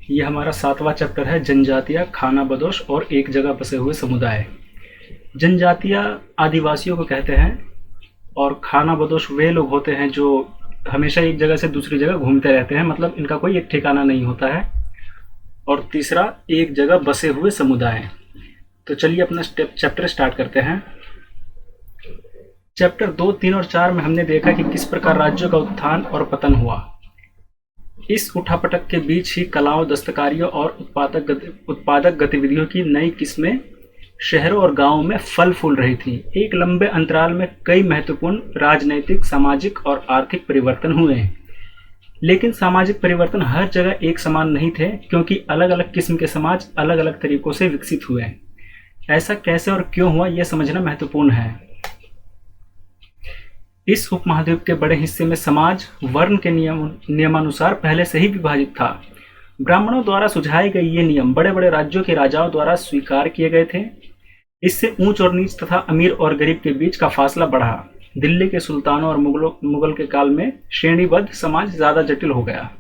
ये हमारा 7वां चैप्टर है, जनजातियाँ, खाना बदोश और एक जगह बसे हुए समुदाय। जनजातियाँ आदिवासियों को कहते हैं और खाना बदोश वे लोग होते हैं जो हमेशा एक जगह से दूसरी जगह घूमते रहते हैं, मतलब इनका कोई एक ठिकाना नहीं होता है। और तीसरा, एक जगह बसे हुए समुदाय। तो चलिए अपना चैप्टर स्टार्ट करते हैं। चैप्टर 2, 3 और 4 में हमने देखा कि किस प्रकार राज्यों का उत्थान और पतन हुआ। इस उठापटक के बीच ही कलाओं, दस्तकारियों और उत्पादक गतिविधियों की नई किस्में शहरों और गांवों में फल फूल रही थी। एक लंबे अंतराल में कई महत्वपूर्ण राजनैतिक, सामाजिक और आर्थिक परिवर्तन हुए, लेकिन सामाजिक परिवर्तन हर जगह एक समान नहीं थे, क्योंकि अलग अलग किस्म के समाज अलग अलग तरीकों से विकसित हुए। ऐसा कैसे और क्यों हुआ, यह समझना महत्वपूर्ण है। इस उपमहाद्वीप के बड़े हिस्से में समाज वर्ण के नियमानुसार पहले से ही विभाजित था। ब्राह्मणों द्वारा सुझाए गए ये नियम बड़े बड़े राज्यों के राजाओं द्वारा स्वीकार किए गए थे। इससे ऊंच और नीच तथा अमीर और गरीब के बीच का फासला बढ़ा। दिल्ली के सुल्तानों और मुगल के काल में श्रेणीबद्ध समाज ज्यादा जटिल हो गया।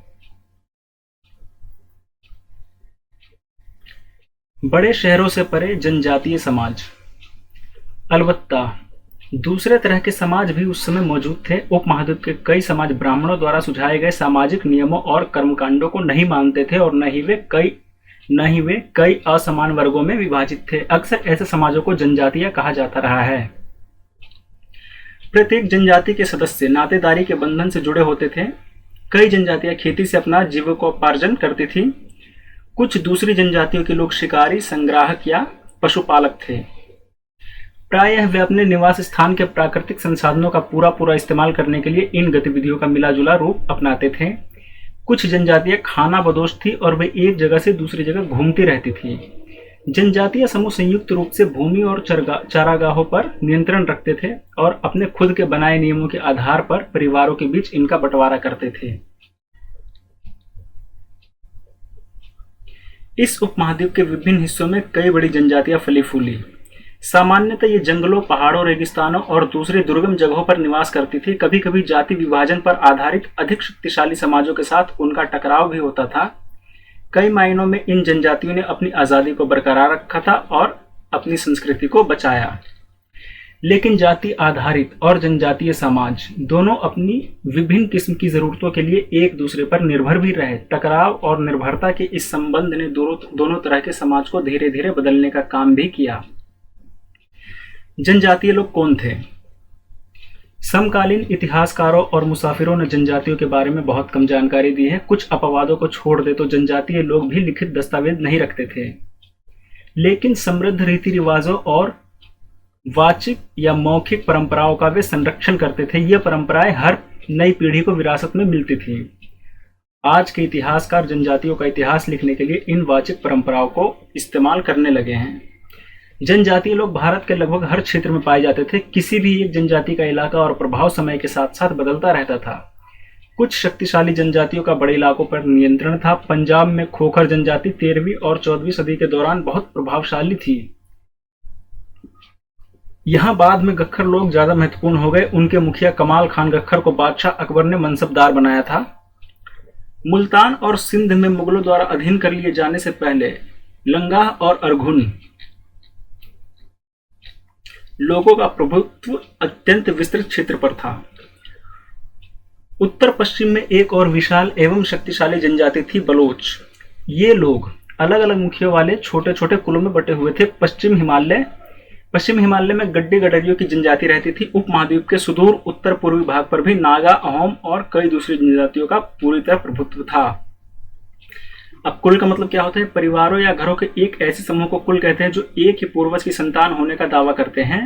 बड़े शहरों से परे जनजातीय समाज। अलबत्ता दूसरे तरह के समाज भी उस समय मौजूद थे। उपमहाद्वीप के कई समाज ब्राह्मणों द्वारा सुझाए गए सामाजिक नियमों और कर्मकांडों को नहीं मानते थे और न ही वे कई असमान वर्गों में विभाजित थे। अक्सर ऐसे समाजों को जनजातीय कहा जाता रहा है। प्रत्येक जनजाति के सदस्य नातेदारी के बंधन से जुड़े होते थे। कई जनजातियां खेती से अपना जीविकोपार्जन करती थी। कुछ दूसरी जनजातियों के लोग शिकारी, संग्राहक या पशुपालक थे। प्रायः वे अपने निवास स्थान के प्राकृतिक संसाधनों का पूरा इस्तेमाल करने के लिए इन गतिविधियों का मिला जुला रूप अपनाते थे। कुछ जनजातियां खाना बदोश थी और वे एक जगह से दूसरी जगह घूमती रहती थी। जनजातीय समूह संयुक्त रूप से भूमि और चारागाहों पर नियंत्रण रखते थे और अपने खुद के बनाए नियमों के आधार पर परिवारों के बीच इनका बंटवारा करते थे। इस उपमहाद्वीप के विभिन्न हिस्सों में कई बड़ी जनजातियां फली फूली। सामान्यतः ये जंगलों, पहाड़ों, रेगिस्तानों और दूसरे दुर्गम जगहों पर निवास करती थी। कभी कभी जाति विभाजन पर आधारित अधिक शक्तिशाली समाजों के साथ उनका टकराव भी होता था। कई मायनों में इन जनजातियों ने अपनी आज़ादी को बरकरार रखा था और अपनी संस्कृति को बचाया। लेकिन जाति आधारित और जनजातीय समाज दोनों अपनी विभिन्न किस्म की जरूरतों के लिए एक दूसरे पर निर्भर भी रहे। टकराव और निर्भरता के इस संबंध ने दोनों तरह के समाज को धीरे धीरे बदलने का काम भी किया। जनजातीय लोग कौन थे? समकालीन इतिहासकारों और मुसाफिरों ने जनजातियों के बारे में बहुत कम जानकारी दी है। कुछ अपवादों को छोड़ दे तो जनजातीय लोग भी लिखित दस्तावेज नहीं रखते थे, लेकिन समृद्ध रीति रिवाजों और वाचिक या मौखिक परंपराओं का वे संरक्षण करते थे। ये परंपराएं हर नई पीढ़ी को विरासत में मिलती थी। आज के इतिहासकार जनजातियों का इतिहास लिखने के लिए इन वाचिक परंपराओं को इस्तेमाल करने लगे हैं। जनजातीय लोग भारत के लगभग हर क्षेत्र में पाए जाते थे। किसी भी एक जनजाति का इलाका और प्रभाव समय के साथ साथ बदलता रहता था। कुछ शक्तिशाली जनजातियों का बड़े इलाकों पर नियंत्रण था। पंजाब में खोखर जनजाति 13वीं और 14वीं सदी के दौरान बहुत प्रभावशाली थी। यहाँ बाद में गख्खर लोग ज्यादा महत्वपूर्ण हो गए। उनके मुखिया कमाल खान गख्खर को बादशाह अकबर ने मनसबदार बनाया था। मुल्तान और सिंध में मुगलों द्वारा अधीन कर लिए जाने से पहले लंगाह और अरघुन लोगों का प्रभुत्व अत्यंत विस्तृत क्षेत्र पर था। उत्तर पश्चिम में एक और विशाल एवं शक्तिशाली जनजाति थी बलोच। ये लोग अलग अलग मुखियों वाले छोटे छोटे कुलों में बटे हुए थे। पश्चिम हिमालय में गड्डी गडरियों की जनजाति रहती थी। उपमहाद्वीप के सुदूर उत्तर पूर्वी भाग पर भी नागा, अहोम और कई दूसरी जनजातियों का पूरी तरह प्रभुत्व था। अब कुल का मतलब क्या होता है? परिवारों या घरों के एक ऐसे समूह को कुल कहते हैं जो एक ही पूर्वज की संतान होने का दावा करते हैं।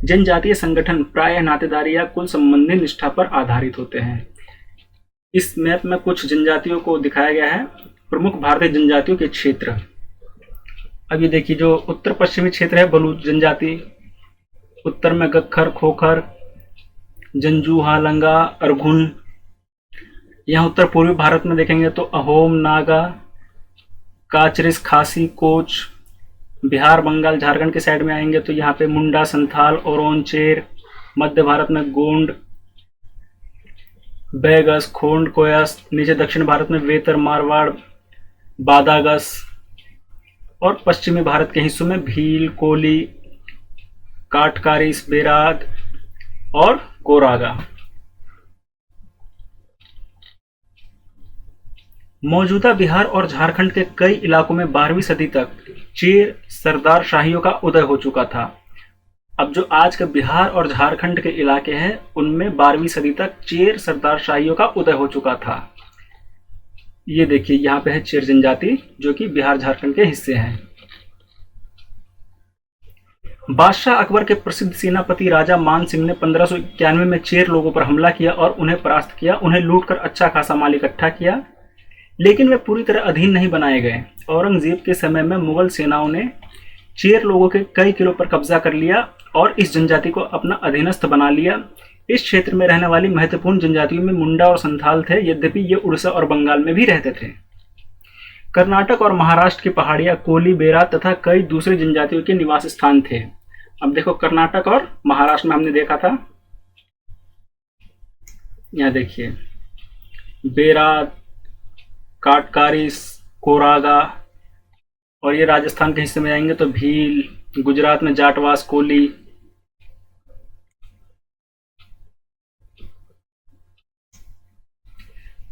जनजातीय संगठन प्रायः नातेदारी या कुल संबंधी निष्ठा पर आधारित होते हैं। इस मैप में कुछ जनजातियों को दिखाया गया है, प्रमुख भारतीय जनजातियों के क्षेत्र। अब ये देखिए, जो उत्तर पश्चिमी क्षेत्र है बलूच जनजाति, उत्तर में गख्खर, खोखर, जंजूहा, लंगा, अरघुन। यहाँ उत्तर पूर्वी भारत में देखेंगे तो अहोम, नागा, काचरिस, खासी, कोच। बिहार, बंगाल, झारखंड के साइड में आएंगे तो यहाँ पे मुंडा, संथाल, ओरोनचेर। मध्य भारत में गोंड, बैगस, खोंड, कोयस। नीचे दक्षिण भारत में वेतर, मारवाड़, बादागस, और पश्चिमी भारत के हिस्सों में भील, कोली, काटकारिस, बेराद और कोरागा। मौजूदा बिहार और झारखंड के कई इलाकों में 12वीं सदी तक चेर सरदार शाहियों का उदय हो चुका था। अब जो आज के बिहार और झारखंड के इलाके हैं उनमें 12वीं सदी तक चेर सरदार शाहियों का उदय हो चुका था। ये देखिए यहाँ पे है चेर जनजाति जो कि बिहार झारखंड के हिस्से हैं। बादशाह अकबर के प्रसिद्ध सेनापति राजा मान सिंह ने 1591 में चेर लोगों पर हमला किया और उन्हें परास्त किया। उन्हें लूटकर अच्छा खासा माल इकट्ठा किया, लेकिन वे पूरी तरह अधीन नहीं बनाए गए। औरंगजेब के समय में मुगल सेनाओं ने चेर लोगों के कई किलों पर कब्जा कर लिया और इस जनजाति को अपना अधीनस्थ बना लिया। इस क्षेत्र में रहने वाली महत्वपूर्ण जनजातियों में मुंडा और संथाल थे, यद्यपि ये उड़ीसा और बंगाल में भी रहते थे। कर्नाटक और महाराष्ट्र की पहाड़ियां कोली, बेरा तथा कई दूसरी जनजातियों के निवास स्थान थे। अब देखो कर्नाटक और महाराष्ट्र में हमने देखा था, यहाँ देखिए बेरा, काटकारिस, कोरागा, और ये राजस्थान के हिस्से में जाएंगे तो भील, गुजरात में जाटवास, कोली।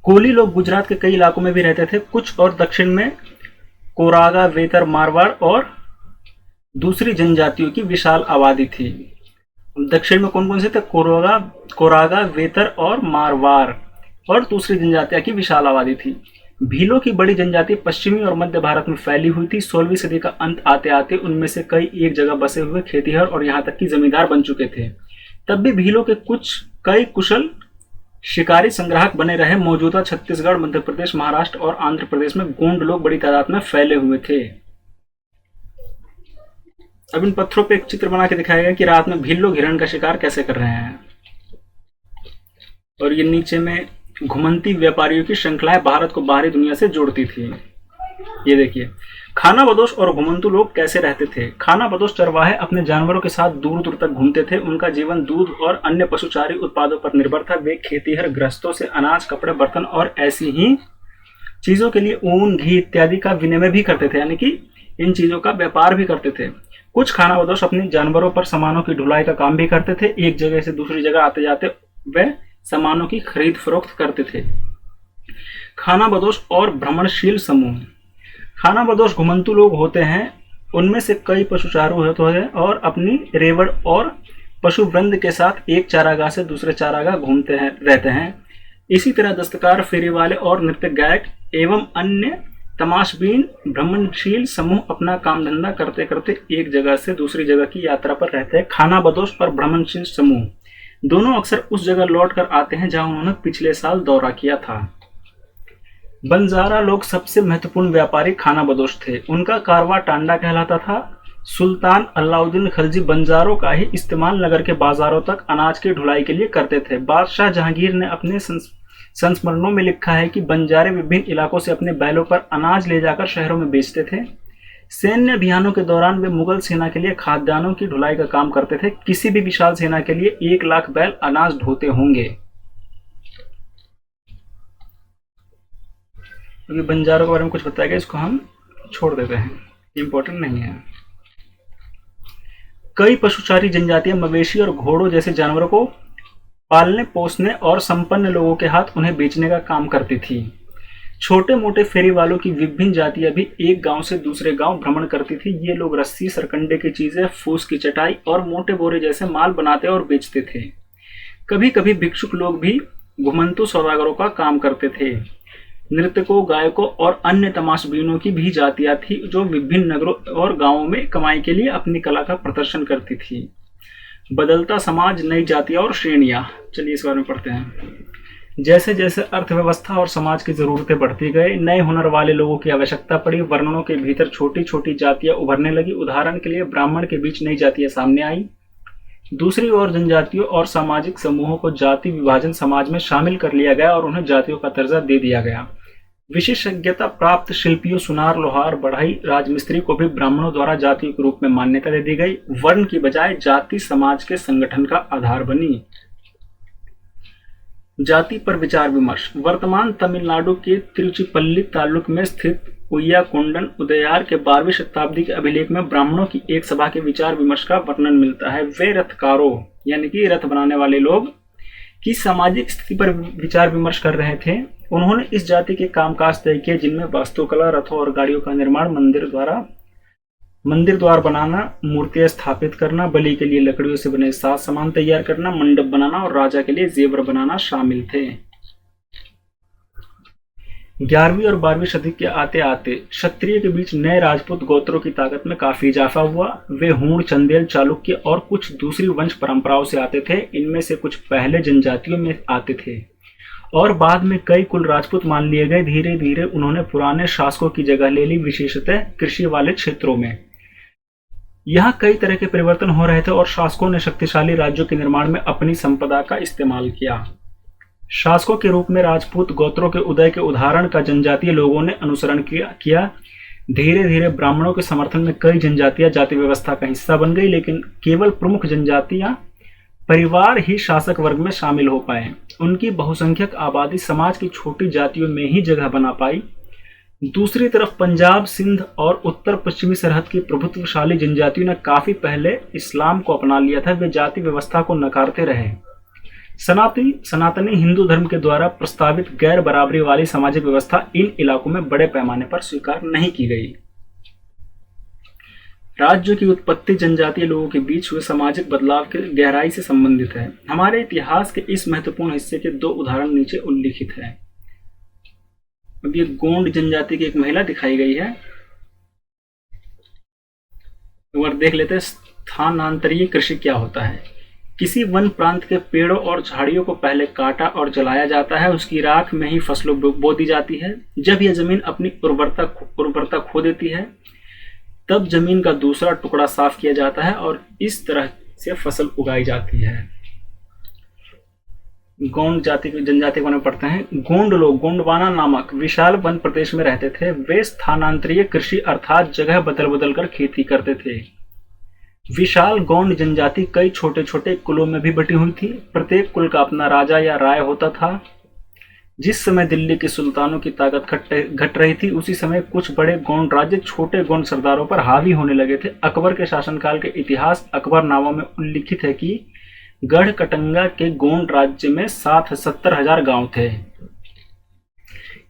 कोली लोग गुजरात के कई इलाकों में भी रहते थे, कुछ और दक्षिण में कोरागा, वेतर, मारवाड़ और दूसरी जनजातियों की विशाल आबादी थी। दक्षिण में कौन कौन से थे? कोरागा, वेतर और मारवाड़ और दूसरी जनजातियों की विशाल आबादी थी। भीलों की बड़ी जनजाति पश्चिमी और मध्य भारत में फैली हुई थी। 16वीं सदी का अंत आते आते उनमें से कई एक जगह बसे हुए खेतीहर और यहाँ तक कि जमींदार बन चुके थे। तब भी भीलों के कई कुशल शिकारी संग्राहक बने रहे। मौजूदा छत्तीसगढ़, मध्य प्रदेश, महाराष्ट्र और आंध्र प्रदेश में गोंड लोग बड़ी तादाद में फैले हुए थे। अब इन पत्थरों पे एक चित्र बना के दिखाया गया कि रात में भील लोग हिरण का शिकार कैसे कर रहे हैं। और ये नीचे में घुमंती व्यापारियों की श्रृंखलाएं भारत को बाहरी दुनिया से जोड़ती थी। ये देखिए खाना बदोश और घुमंतु लोग कैसे रहते थे। खाना बदोश चरवाहे अपने जानवरों के साथ दूर दूर तक घूमते थे। उनका जीवन दूध और अन्य पशुचारी उत्पादों पर निर्भर था। वे खेतीहर गृहस्थों से अनाज, कपड़े, बर्तन और ऐसी ही चीजों के लिए ऊन, घी इत्यादि का विनिमय भी करते थे, यानी कि इन चीजों का व्यापार भी करते थे। कुछ खाना बदोश अपने जानवरों पर सामानों की ढुलाई का काम भी करते थे। एक जगह से दूसरी जगह आते जाते वे सामानों की खरीद फरोख्त करते थे। खाना बदोश और भ्रमणशील समूह। खाना बदोश घुमंतु लोग होते हैं। उनमें से कई पशुचारू होते हैं और अपनी रेवड़ और पशु वृंद के साथ एक चारागाह से दूसरे चारागाह घूमते रहते हैं। इसी तरह दस्तकार, फेरी वाले और नृत्य गायक एवं अन्य तमाशबीन भ्रमणशील समूह अपना काम धंधा करते करते एक जगह से दूसरी जगह की यात्रा पर रहते हैं। खाना बदोश और भ्रमणशील समूह दोनों अक्सर उस जगह लौट कर आते हैं जहां उन्होंने पिछले साल दौरा किया था। बंजारा लोग सबसे महत्वपूर्ण व्यापारी खाना बदोश थे। उनका कारवा टांडा कहलाता था। सुल्तान अलाउद्दीन खलजी बंजारों का ही इस्तेमाल नगर के बाजारों तक अनाज की ढुलाई के लिए करते थे। बादशाह जहांगीर ने अपने संस्मरणों में लिखा है कि बंजारे विभिन्न इलाकों से अपने बैलों पर अनाज ले जाकर शहरों में बेचते थे। सैन्य अभियानों के दौरान वे मुगल सेना के लिए खाद्यान्नों की ढुलाई का काम करते थे। किसी भी विशाल सेना के लिए 1 लाख बैल अनाज ढोते होंगे। अभी बंजारों के बारे में कुछ बताया गया, इसको हम छोड़ देते हैं, इंपॉर्टेंट नहीं है। कई पशुचारी जनजातियां मवेशी और घोड़ों जैसे जानवरों को पालने, पोसने और संपन्न लोगों के हाथ उन्हें बेचने का काम करती थी। छोटे मोटे फेरी वालों की विभिन्न जातियां भी एक गांव से दूसरे गांव भ्रमण करती थी। ये लोग रस्सी, सरकंडे की चीजें, फूस की चटाई और मोटे बोरे जैसे माल बनाते और बेचते थे। कभी कभी भिक्षुक लोग भी घुमंतु सौदागरों का काम करते थे। नृत्यकों, गायकों और अन्य तमाशबीनों की भी जातियां थी जो विभिन्न नगरों और गांवों में कमाई के लिए अपनी कला का प्रदर्शन करती थी। बदलता समाज, नई जातियां और श्रेणियां। चलिए इस बारे में पढ़ते हैं। जैसे जैसे अर्थव्यवस्था और समाज की जरूरतें बढ़ती गई, नए हुनर वाले लोगों की आवश्यकता पड़ी। वर्णों के भीतर छोटी छोटी जातियां उभरने लगी। उदाहरण के लिए ब्राह्मण के बीच नई जातियां सामने आई। दूसरी ओर जनजातियों और सामाजिक समूहों को जाति विभाजन समाज में शामिल कर लिया गया और उन्हें जातियों का दर्जा दे दिया गया। विशेषज्ञता प्राप्त शिल्पियों, सुनार, लोहार, बढ़ई, राजमिस्त्री को भी ब्राह्मणों द्वारा जातियों के रूप में मान्यता दे दी गई। वर्ण की बजाय जाति समाज के संगठन का आधार बनी। जाति पर विचार विमर्श। वर्तमान तमिलनाडु के तिरुचिपल्ली तालुक में स्थित उय्याकोंडन उदयार के 12वीं शताब्दी के अभिलेख में ब्राह्मणों की एक सभा के विचार विमर्श का वर्णन मिलता है। वे रथकारों यानी कि रथ बनाने वाले लोग की सामाजिक स्थिति पर विचार विमर्श कर रहे थे। उन्होंने इस जाति के कामकाज तय किए जिनमें वास्तुकला, रथों और गाड़ियों का निर्माण, मंदिर द्वार बनाना, मूर्तियां स्थापित करना, बलि के लिए लकड़ियों से बने साज सामान तैयार करना, मंडप बनाना और राजा के लिए जेवर बनाना शामिल थे। 11वीं और 12वीं सदी के आते आते क्षत्रिय के बीच नए राजपूत गोत्रों की ताकत में काफी इजाफा हुआ। वे हूण, चंदेल, चालुक्य और कुछ दूसरी वंश परंपराओं से आते थे। इनमें से कुछ पहले जनजातियों में आते थे और बाद में कई कुल राजपूत मान लिए गए। धीरे धीरे उन्होंने पुराने शासकों की जगह ले ली, विशेषतः कृषि वाले क्षेत्रों में। यहाँ कई तरह के परिवर्तन हो रहे थे और शासकों ने शक्तिशाली राज्यों के निर्माण में अपनी संपदा का इस्तेमाल किया। शासकों के रूप में राजपूत गोत्रों के उदय के उदाहरण का जनजातीय लोगों ने अनुसरण किया। धीरे धीरे ब्राह्मणों के समर्थन में कई जनजातियां जाति व्यवस्था का हिस्सा बन गई, लेकिन केवल प्रमुख जनजातियां परिवार ही शासक वर्ग में शामिल हो पाए। उनकी बहुसंख्यक आबादी समाज की छोटी जातियों में ही जगह बना पाई। दूसरी तरफ पंजाब, सिंध और उत्तर पश्चिमी सरहद की प्रभुत्वशाली जनजातियों ने काफी पहले इस्लाम को अपना लिया था। वे जाति व्यवस्था को नकारते रहे। सनातनी हिंदू धर्म के द्वारा प्रस्तावित गैर बराबरी वाली सामाजिक व्यवस्था इन इलाकों में बड़े पैमाने पर स्वीकार नहीं की गई। राज्यों की उत्पत्ति जनजातीय लोगों के बीच हुए सामाजिक बदलाव के गहराई से संबंधित है। हमारे इतिहास के इस महत्वपूर्ण हिस्से के 2 उदाहरण नीचे उल्लिखित हैं। अब ये गोंड जनजाति की एक महिला दिखाई गई है। एक बार देख लेते हैं स्थानांतरीय कृषि क्या होता है। किसी वन प्रांत के पेड़ों और झाड़ियों को पहले काटा और जलाया जाता है। उसकी राख में ही फसलों बो दी जाती है। जब यह जमीन अपनी उर्वरता खो देती है तब जमीन का दूसरा टुकड़ा साफ किया जाता है और इस तरह से फसल उगाई जाती है। गोंड जनजाति को पढ़ते हैं। गोंड लोग गोंडवाना नामक विशाल वन प्रदेश में रहते थे। वे स्थानांतरीय कृषि अर्थात जगह बदल बदल कर खेती करते थे। विशाल गोंड जनजाति कई छोटे छोटे कुलों में भी बटी हुई थी। प्रत्येक कुल का अपना राजा या राय होता था। जिस समय दिल्ली के सुल्तानों की ताकत घट रही थी, उसी समय कुछ बड़े गोंड राज्य छोटे गोंड सरदारों पर हावी होने लगे थे। अकबर के शासनकाल के इतिहास अकबरनामा में उल्लिखित है कि गढ़कटंगा के गोंड राज्य में 70,000 गांव थे।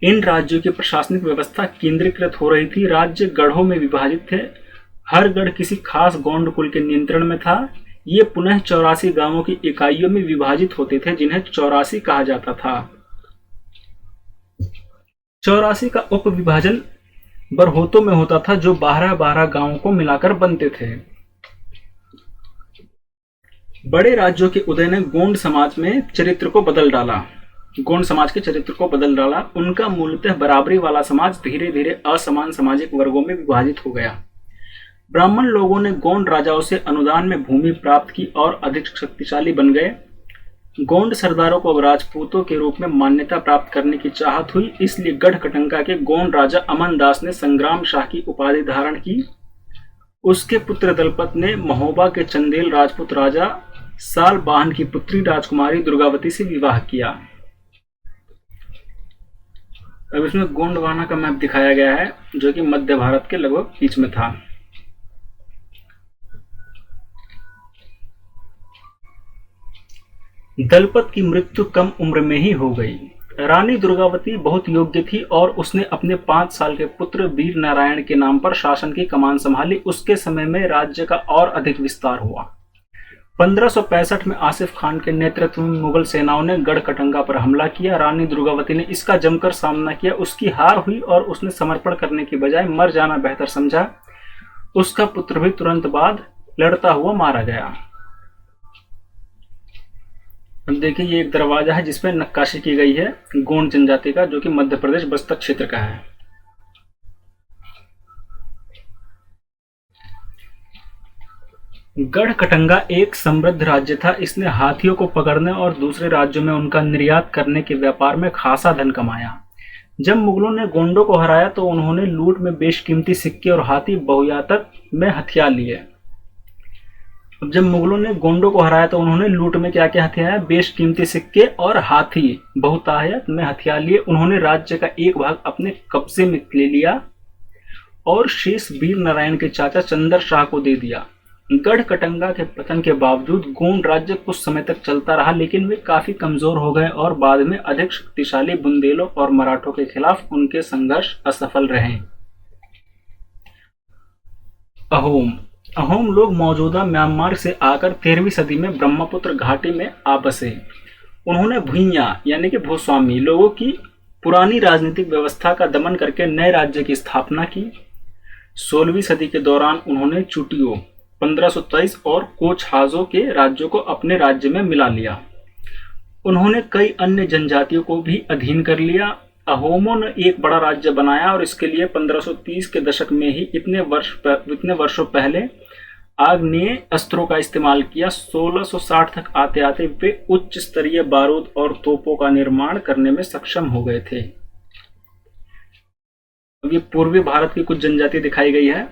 इन राज्यों की प्रशासनिक व्यवस्था केंद्रीकृत हो रही थी। राज्य गढ़ों में विभाजित थे। हर गढ़ किसी खास गोंड कुल के नियंत्रण में था। ये पुनः 84 गांवों की इकाइयों में विभाजित होते थे जिन्हें 84 कहा जाता था। 84 का उप विभाजन बरहोतों में होता था जो 12-12 गांवों को मिलाकर बनते थे। बड़े राज्यों के उदय ने गोंड समाज के चरित्र को बदल डाला। उनका मूलतः बराबरी वाला समाज धीरे धीरे असमान सामाजिक वर्गों में विभाजित हो गया। ब्राह्मण लोगों ने गोंड राजाओं से अनुदान में भूमि प्राप्त की और अधिक शक्तिशाली बन गए। गोंड सरदारों को अब राजपूतों के रूप में मान्यता प्राप्त करने की चाहत हुई। इसलिए गढ़कटंका के गोंड राजा अमन दास ने संग्राम शाह की उपाधि धारण की। उसके पुत्र दलपत ने महोबा के चंदेल राजपूत राजा सालबाहन की पुत्री राजकुमारी दुर्गावती से विवाह किया। अब इसमें गोंडवाना का मैप दिखाया गया है जो कि मध्य भारत के लगभग बीच में था। दलपत की मृत्यु कम उम्र में ही हो गई। रानी दुर्गावती बहुत योग्य थी और उसने अपने 5 साल के पुत्र वीर नारायण के नाम पर शासन की कमान संभाली। उसके समय में राज्य का और अधिक विस्तार हुआ। 1565 में आसिफ खान के नेतृत्व में मुगल सेनाओं ने गढ़कटंगा पर हमला किया। रानी दुर्गावती ने इसका जमकर सामना किया। उसकी हार हुई और उसने समर्पण करने की बजाय मर जाना बेहतर समझा। उसका पुत्र भी तुरंत बाद लड़ता हुआ मारा गया। अब देखिए ये एक दरवाजा है जिसपे नक्काशी की गई है गोंड जनजाति का, जो कि मध्य प्रदेश बस्तर क्षेत्र का है। गढ़कटंगा एक समृद्ध राज्य था। इसने हाथियों को पकड़ने और दूसरे राज्यों में उनका निर्यात करने के व्यापार में खासा धन कमाया। जब मुगलों ने गोंडों को हराया तो उन्होंने लूट में बेशकीमती सिक्के और हाथी बहुयातक में हथियार लिए। अब जब मुगलों ने गोंडों को हराया तो उन्होंने लूट में क्या क्या हथियार, बेशकीमती सिक्के और हाथी बहुतायत में हथियार लिए। उन्होंने राज्य का एक भाग अपने कब्जे में ले लिया और शेष वीर नारायण के चाचा चंदर शाह को दे दिया। गढ़ कटंगा के पतन के बावजूद गोंड राज्य कुछ समय तक चलता रहा, लेकिन वे काफी कमजोर हो गए और बाद में अधिक शक्तिशाली बुंदेलों और मराठों के खिलाफ उनके संघर्ष असफल रहे। अहोम अहोम लोग मौजूदा म्यांमार से आकर 13वीं सदी में ब्रह्मपुत्र घाटी में आ बसे। उन्होंने भुइयां यानी कि भूस्वामी लोगों की पुरानी राजनीतिक व्यवस्था का दमन करके नए राज्य की स्थापना की। 16वीं सदी के दौरान उन्होंने चुटियो 1523 और कोचहाजों के राज्यों को अपने राज्य में मिला लिया। उन्होंने कई अन्य जनजातियों को भी अधीन कर लिया। अहोमों ने एक बड़ा राज्य बनाया और इसके लिए 1530 के दशक में ही इतने वर्षों पहले आग्नेय अस्त्रों का इस्तेमाल किया। 1660 तक आते आते वे उच्च स्तरीय बारूद और तोपों का निर्माण करने में सक्षम हो गए थे। अब ये पूर्वी भारत की कुछ जनजाति दिखाई गई है,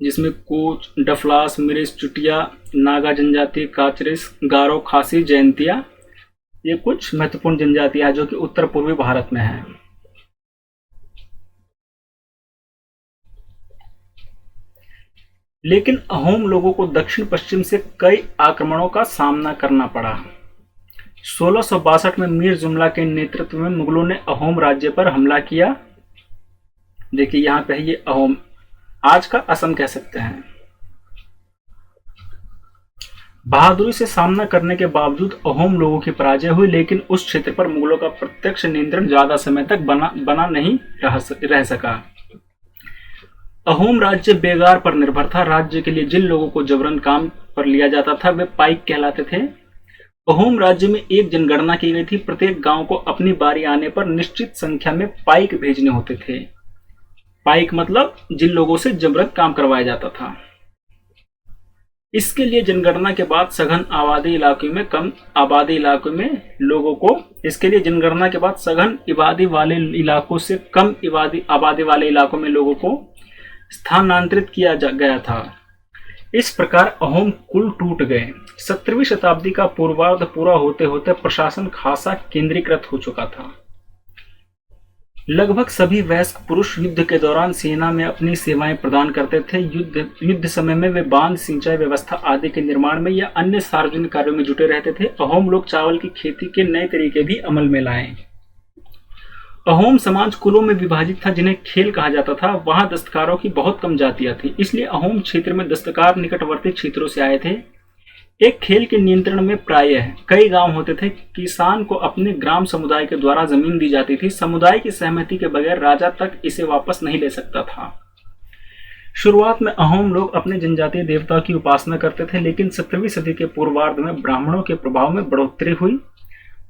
जिसमें कूच, डफलास, मिरिस, चुटिया, नागा जनजाति, काचरिस, गारो, खासी, जयंतिया, ये कुछ महत्वपूर्ण जनजातियां जो कि उत्तर पूर्वी भारत में हैं। लेकिन अहोम लोगों को दक्षिण पश्चिम से कई आक्रमणों का सामना करना पड़ा। 1662 में मीर जुमला के नेतृत्व में मुगलों ने अहोम राज्य पर हमला किया। देखिए यहां पे ये अहोम, आज का असम कह सकते हैं। बहादुरी से सामना करने के बावजूद अहोम लोगों की पराजय हुई, लेकिन उस क्षेत्र पर मुगलों का प्रत्यक्ष नियंत्रण ज्यादा समय तक बना नहीं रह सका। अहोम राज्य बेगार पर निर्भर था। राज्य के लिए जिन लोगों को जबरन काम पर लिया जाता था वे पाइक कहलाते थे। अहोम राज्य में एक जनगणना की गई थी। प्रत्येक गांव को अपनी बारी आने पर निश्चित संख्या में पाइक भेजने होते थे। पाइक मतलब जिन लोगों से जबरन काम करवाया जाता था। इसके लिए जनगणना के बाद सघन आबादी इलाकों में कम आबादी इलाकों में लोगों को इसके लिए जनगणना के बाद सघन आबादी वाले इलाकों से कम आबादी वाले इलाकों में लोगों को स्थानांतरित किया गया था। इस प्रकार अहोम कुल टूट गए। 17वीं शताब्दी का पूर्वार्ध पूरा होते होते प्रशासन खासा केंद्रीकृत हो चुका था। लगभग सभी वयस्क पुरुष युद्ध के दौरान सेना में अपनी सेवाएं प्रदान करते थे। युद्ध समय में वे बांध, सिंचाई व्यवस्था आदि के निर्माण में या अन्य सार्वजनिक कार्यों में जुटे रहते थे। अहोम लोग चावल की खेती के नए तरीके भी अमल में लाए। अहोम समाज कुलों में विभाजित था जिन्हें खेल कहा जाता था। वहां दस्तकारों की बहुत कम जातियां थी, इसलिए अहोम क्षेत्र में दस्तकार निकटवर्ती क्षेत्रों से आए थे। एक खेल के नियंत्रण में प्रायः कई गांव होते थे। किसान को अपने ग्राम समुदाय के द्वारा जमीन दी जाती थी। समुदाय की सहमति के बगैर राजा तक इसे वापस नहीं ले सकता था। शुरुआत में अहोम लोग अपने जनजातीय देवताओं की उपासना करते थे, लेकिन 17वीं सदी के पूर्वार्ध में ब्राह्मणों के प्रभाव में बढ़ोतरी हुई।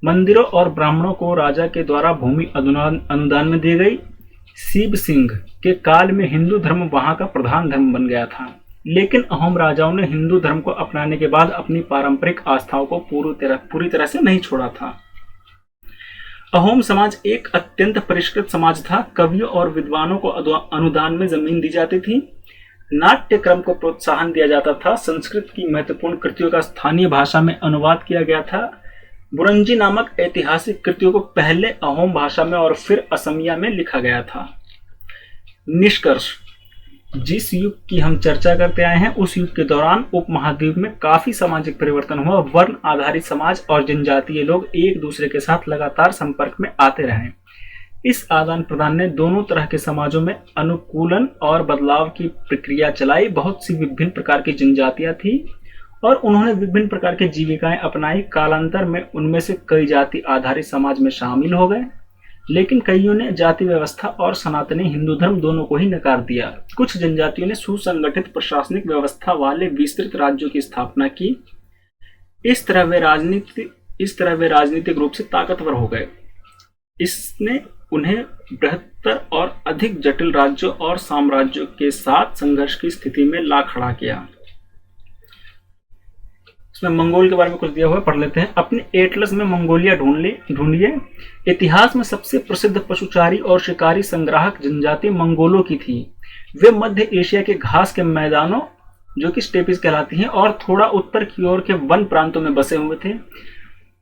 मंदिरों और ब्राह्मणों को राजा के द्वारा भूमि अनुदान में दी गई। शिव सिंह के काल में हिंदू धर्म वहां का प्रधान धर्म बन गया था, लेकिन अहोम राजाओं ने हिंदू धर्म को अपनाने के बाद अपनी पारंपरिक आस्थाओं को पूरी तरह से नहीं छोड़ा था। अहोम समाज एक अत्यंत परिष्कृत समाज था। कवियों और विद्वानों को अनुदान में जमीन दी जाती थी। नाट्य क्रम को प्रोत्साहन दिया जाता था। संस्कृत की महत्वपूर्ण कृतियों का स्थानीय भाषा में अनुवाद किया गया था। बुरंजी नामक ऐतिहासिक कृतियों को पहले अहोम भाषा में और फिर असमिया में लिखा गया था। निष्कर्ष, जिस युग की हम चर्चा करते आए हैं उस युग के दौरान उपमहाद्वीप में काफी सामाजिक परिवर्तन हुआ। वर्ण आधारित समाज और जनजातीय लोग एक दूसरे के साथ लगातार संपर्क में आते रहे। इस आदान प्रदान ने दोनों तरह के समाजों में अनुकूलन और बदलाव की प्रक्रिया चलाई। बहुत सी विभिन्न प्रकार की जनजातियां थी और उन्होंने विभिन्न प्रकार की जीविकाएं अपनाई। कालांतर में उनमें से कई जाति आधारित समाज में शामिल हो गए, लेकिन कईयों ने जाति व्यवस्था और सनातनी हिंदू धर्म दोनों को ही नकार दिया। कुछ जनजातियों ने सुसंगठित प्रशासनिक व्यवस्था वाले विस्तृत राज्यों की स्थापना की। इस तरह वे राजनीतिक रूप से ताकतवर हो गए। इसने उन्हें बृहत्तर और अधिक जटिल राज्यों और साम्राज्यों के साथ संघर्ष की स्थिति में ला खड़ा किया। इसमें मंगोल के बारे में कुछ दिया हुआ है, पढ़ लेते हैं। अपने एटलस में मंगोलिया ढूंढिए। इतिहास में सबसे प्रसिद्ध पशुचारी और शिकारी संग्राहक जनजाति मंगोलों की थी। वे मध्य एशिया के घास के मैदानों जो कि स्टेपीज कहलाती हैं, और थोड़ा उत्तर की ओर के वन प्रांतों में बसे हुए थे।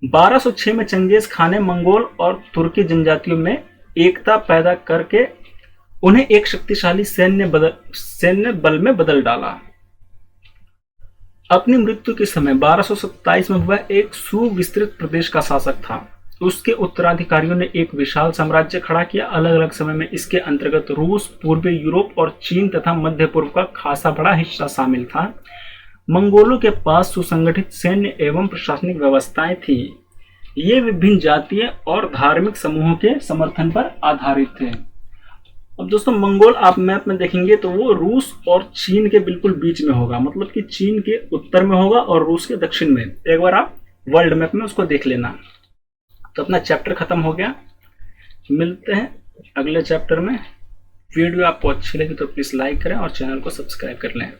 1206 में चंगेज खान ने मंगोल और तुर्की जनजातियों में एकता पैदा करके उन्हें एक शक्तिशाली सैन्य बल में बदल डाला। अपनी मृत्यु के समय 1227 में वह एक सुविस्तृत प्रदेश का शासक था। उसके उत्तराधिकारियों ने एक विशाल साम्राज्य खड़ा किया। अलग अलग समय में इसके अंतर्गत रूस, पूर्वी यूरोप और चीन तथा मध्य पूर्व का खासा बड़ा हिस्सा शामिल था। मंगोलों के पास सुसंगठित सैन्य एवं प्रशासनिक व्यवस्थाएं थी। ये विभिन्न जातीय और धार्मिक समूहों के समर्थन पर आधारित थे। अब दोस्तों, मंगोल आप मैप में देखेंगे तो वो रूस और चीन के बिल्कुल बीच में होगा, मतलब कि चीन के उत्तर में होगा और रूस के दक्षिण में। एक बार आप वर्ल्ड मैप में उसको देख लेना। तो अपना चैप्टर खत्म हो गया। मिलते हैं अगले चैप्टर में। वीडियो आपको अच्छी लगी तो प्लीज लाइक करें और चैनल को सब्सक्राइब कर लें।